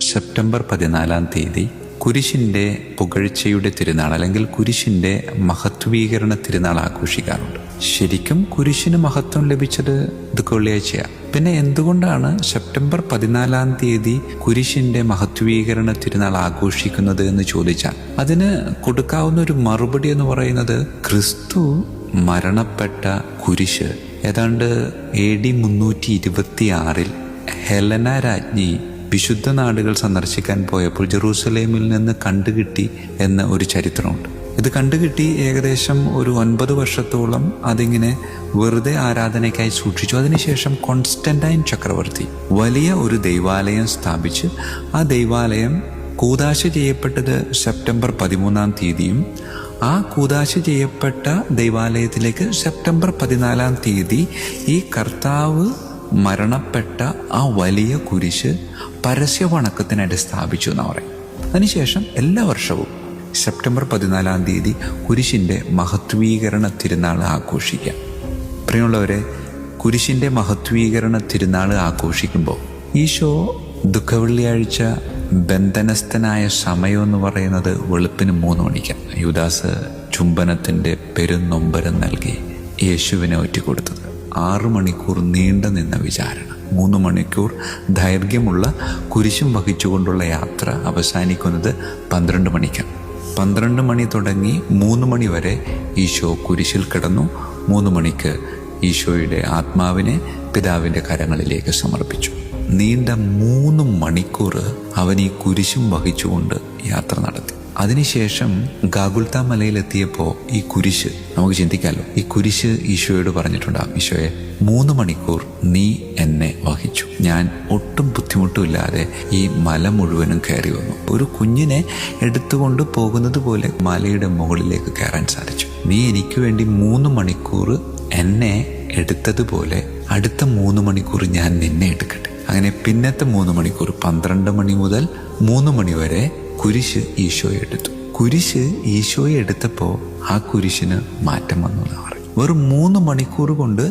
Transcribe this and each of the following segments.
September 14 കുരിശിൻ്റെ പുകഴ്ചയുടെ തിരുനാൾ അല്ലെങ്കിൽ കുരിശിൻ്റെ മഹത്വീകരണ തിരുനാൾ ആഘോഷിക്കാറുണ്ട്. ശരിക്കും കുരിശിന് മഹത്വം ലഭിച്ചത് ദുഃഖവെള്ളിയാഴ്ചയാണ്. പിന്നെ എന്തുകൊണ്ടാണ് സെപ്റ്റംബർ 14 കുരിശിൻ്റെ മഹത്വീകരണ തിരുനാൾ ആഘോഷിക്കുന്നത് എന്ന് ചോദിച്ചാൽ അതിന് കൊടുക്കാവുന്ന ഒരു മറുപടി എന്ന് പറയുന്നത്, ക്രിസ്തു മരണപ്പെട്ട കുരിശ് ഏതാണ്ട് AD 326 ഹെലന രാജ്ഞി വിശുദ്ധ നാടുകൾ സന്ദർശിക്കാൻ പോയപ്പോൾ ജെറൂസലേമിൽ നിന്ന് കണ്ടുകിട്ടി എന്ന ഒരു ചരിത്രമുണ്ട്. ഇത് കണ്ടുകിട്ടി ഏകദേശം ഒരു 9 വർഷത്തോളം അതിങ്ങനെ വെറുതെ ആരാധനയ്ക്കായി സൂക്ഷിച്ചു. അതിനുശേഷം കോൺസ്റ്റന്റൈൻ ചക്രവർത്തി വലിയ ഒരു ദൈവാലയം സ്ഥാപിച്ച് ആ ദൈവാലയം കൂദാശ ചെയ്യപ്പെട്ടത് സെപ്റ്റംബർ 13 ആ കൂദാശ ചെയ്യപ്പെട്ട ദൈവാലയത്തിലേക്ക് സെപ്റ്റംബർ 14 ഈ കർത്താവ് മരണപ്പെട്ട ആ വലിയ കുരിശ് പരസ്യ വണക്കത്തിനായിട്ട് സ്ഥാപിച്ചു എന്ന് പറയും. അതിനുശേഷം എല്ലാ വർഷവും സെപ്റ്റംബർ 14 കുരിശിൻ്റെ മഹത്വീകരണ തിരുനാൾ ആഘോഷിക്കാം. പ്രിയമുള്ളവരെ, കുരിശിൻ്റെ മഹത്വീകരണ തിരുനാൾ ആഘോഷിക്കുമ്പോൾ ഈശോ ദുഃഖവെള്ളിയാഴ്ച ബന്ധനസ്ഥനായ സമയം എന്ന് പറയുന്നത് വെളുപ്പിന് 3 മണിക്കാണ്. യൂദാസ് ചുംബനത്തിൻ്റെ പെരുനൊമ്പരം നൽകി യേശുവിനെ ഒറ്റിക്കൊടുത്തത്. 6 മണിക്കൂർ നീണ്ടു നിന്ന വിചാരണ, 3 മണിക്കൂർ ദൈർഘ്യമുള്ള കുരിശും വഹിച്ചുകൊണ്ടുള്ള യാത്ര അവസാനിക്കുന്നത് 12 മണിക്കാണ്. 12 മണി തുടങ്ങി 3 മണി വരെ ഈശോ കുരിശിൽ കിടന്നു. 3 മണിക്ക് ഈശോയുടെ ആത്മാവിനെ പിതാവിൻ്റെ കരങ്ങളിലേക്ക് സമർപ്പിച്ചു. നീണ്ട 3 മണിക്കൂർ അവൻ ഈ കുരിശും വഹിച്ചുകൊണ്ട് യാത്ര നടത്തി. അതിനുശേഷം ഗാഗുൽത്ത മലയിലെത്തിയപ്പോൾ ഈ കുരിശ് നമുക്ക് ചിന്തിക്കാമല്ലോ, ഈ കുരിശ് ഈശോയോട് പറഞ്ഞിട്ടുണ്ടാകും, ഈശോയെ 3 മണിക്കൂർ നീ എന്നെ വഹിച്ചു, ഞാൻ ഒട്ടും ബുദ്ധിമുട്ടുമില്ലാതെ ഈ മല മുഴുവനും കയറി വന്നു. ഒരു കുഞ്ഞിനെ എടുത്തുകൊണ്ട് പോകുന്നത് പോലെ മലയുടെ മുകളിലേക്ക് കയറാൻ സാധിച്ചു. നീ എനിക്ക് വേണ്ടി 3 മണിക്കൂർ എന്നെ എടുത്തതുപോലെ അടുത്ത 3 മണിക്കൂർ ഞാൻ നിന്നെ എടുക്കട്ടെ. അങ്ങനെ പിന്നത്തെ 3 മണിക്കൂർ 12 മണി മുതൽ 3 മണി വരെ കുരിശ് ഈശോയെ എടുത്തു. കുരിശ് ഈശോയെ എടുത്തപ്പോൾ ആ കുരിശിന് മാറ്റം വന്നു എന്ന് പറയും. വെറും 3 മണിക്കൂർ കൊണ്ട്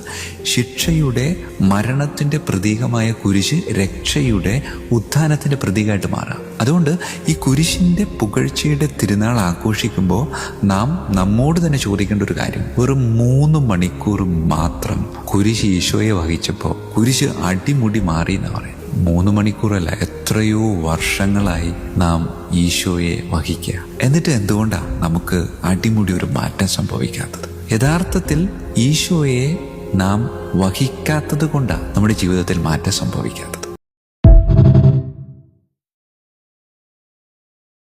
ശിക്ഷയുടെ മരണത്തിൻ്റെ പ്രതീകമായ കുരിശ് രക്ഷയുടെ ഉത്ഥാനത്തിൻ്റെ പ്രതീകമായിട്ട് മാറാം. അതുകൊണ്ട് ഈ കുരിശിൻ്റെ പുകഴ്ചയുടെ തിരുനാൾ ആഘോഷിക്കുമ്പോൾ നാം നമ്മോട് തന്നെ ചോദിക്കേണ്ട ഒരു കാര്യം, വെറും 3 മണിക്കൂർ മാത്രം കുരിശ് ഈശോയെ വഹിച്ചപ്പോൾ കുരിശ് അടിമുടി മാറി എന്ന് പറയും. 3 മണിക്കൂറല്ല, എത്രയോ വർഷങ്ങളായി നാം ഈശോയെ വഹിക്കുക. എന്നിട്ട് എന്തുകൊണ്ടാണ് നമുക്ക് അടിമുടി ഒരു മാറ്റം സംഭവിക്കാത്തത്? യഥാർത്ഥത്തിൽ ഈശോയെ നാം വഹിക്കാത്തത് കൊണ്ടാണ് നമ്മുടെ ജീവിതത്തിൽ മാറ്റം സംഭവിക്കാത്തത്.